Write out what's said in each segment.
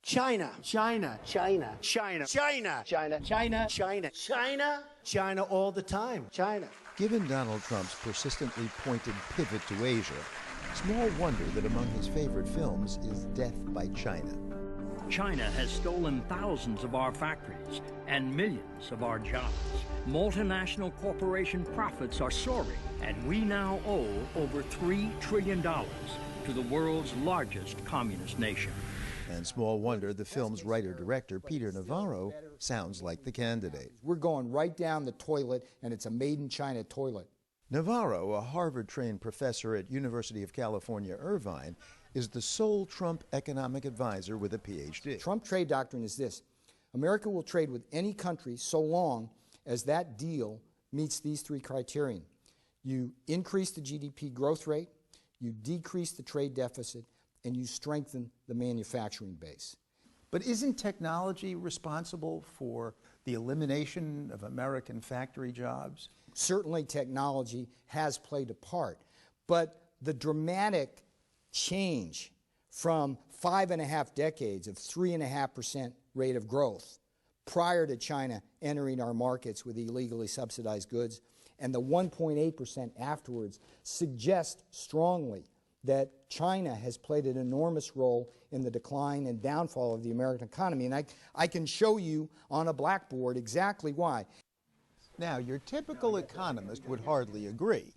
China. China. China. China. China. China. China. China. China. China all the time. China. Given Donald Trump's persistently pointed pivot to Asia, small wonder that among his favorite films is Death by China. China has stolen thousands of our factories and millions of our jobs. Multinational corporation profits are soaring, and we now owe over $3 trillion to the world's largest communist nation. And small wonder the film's writer-director, Peter Navarro, sounds like the candidate. We're going right down the toilet, and it's a made-in-China toilet. Navarro, a Harvard-trained professor at University of California, Irvine, is the sole Trump economic advisor with a PhD. Trump trade doctrine is this: America will trade with any country so long as that deal meets these three criterion. You increase the GDP growth rate, you decrease the trade deficit, and you strengthen the manufacturing base. But isn't technology responsible for the elimination of American factory jobs? Certainly technology has played a part, but the dramatic change from 5.5 decades of 3.5% rate of growth prior to China entering our markets with illegally subsidized goods and the 1.8% afterwards suggests strongly that China has played an enormous role in the decline and downfall of the American economy. And I can show you on a blackboard exactly why. Now, your typical economist would hardly agree.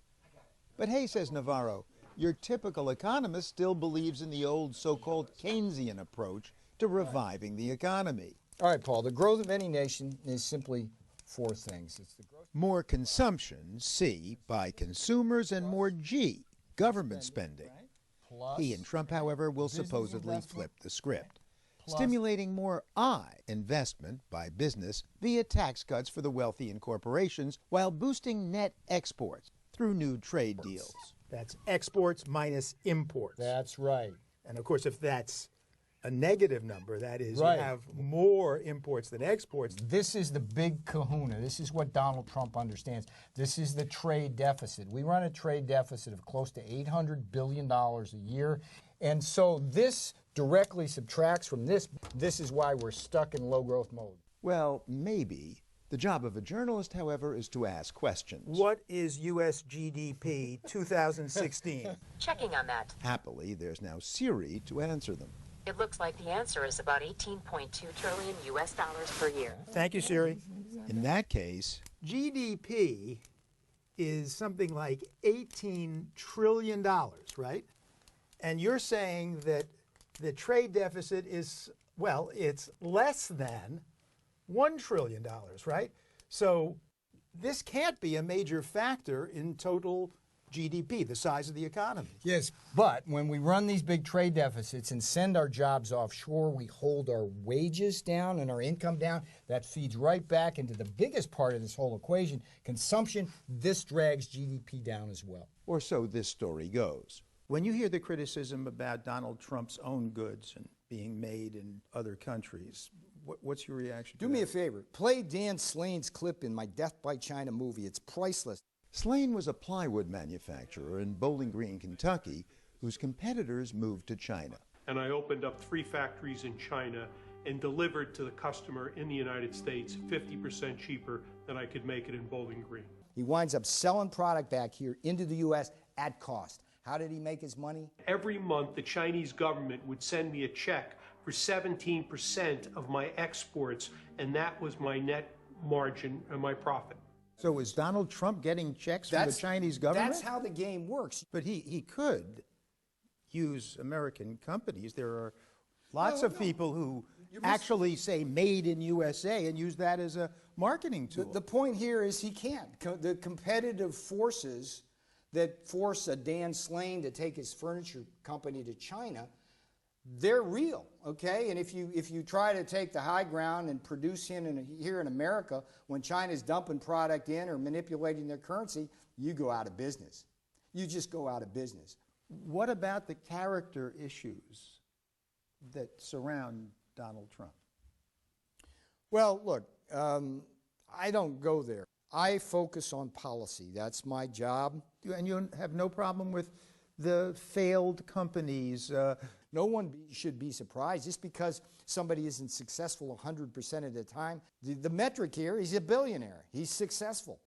But hey, says Navarro, your typical economist still believes in the old so-called Keynesian approach to reviving the economy. All right, Paul, the growth of any nation is simply four things. It's the growth. More consumption, C, by consumers, and more G, government spending. He and Trump, however, will supposedly flip the script, stimulating more I, investment, by business via tax cuts for the wealthy and corporations, while boosting net exports through new trade deals. That's exports minus imports. That's right. And of course, if that's a negative number, that is, right, you have more imports than exports. This is the big kahuna. This is what Donald Trump understands. This is the trade deficit. We run a trade deficit of close to $800 billion a year. And so this directly subtracts from this. This is why we're stuck in low growth mode. Well, maybe. The job of a journalist, however, is to ask questions. What is U.S. GDP 2016? Checking on that. Happily, there's now Siri to answer them. It looks like the answer is about 18.2 trillion U.S. dollars per year. Thank you, Siri. In that case, GDP is something like $18 trillion, right? And you're saying that the trade deficit is, well, it's less than $1 trillion, right? So this can't be a major factor in total GDP, the size of the economy. Yes, but when we run these big trade deficits and send our jobs offshore, we hold our wages down and our income down. That feeds right back into the biggest part of this whole equation, consumption. This drags GDP down as well. Or so this story goes. When you hear the criticism about Donald Trump's own goods and being made in other countries, what's your reaction to that? Do me a favor. Play Dan Slane's clip in my Death by China movie. It's priceless. Slane was a plywood manufacturer in Bowling Green, Kentucky, whose competitors moved to China. And I opened up 3 factories in China and delivered to the customer in the United States 50% cheaper than I could make it in Bowling Green. He winds up selling product back here into the U.S. at cost. How did he make his money? Every month, the Chinese government would send me a check for 17% of my exports, and that was my net margin and my profit. So is Donald Trump getting checks from the Chinese government? That's how the game works. But he could use American companies. There are lots of people who actually say made in USA and use that as a marketing tool. The point here is he can't. The competitive forces that force a Dan Slane to take his furniture company to China, they're real, okay? And if you try to take the high ground and produce here in America when China's dumping product in or manipulating their currency, you go out of business. You just go out of business. What about the character issues that surround Donald Trump? Well, look, I don't go there. I focus on policy. That's my job. And you have no problem with the failed companies? No one should be surprised just because somebody isn't successful 100% of the time. The metric here, he's a billionaire. He's successful.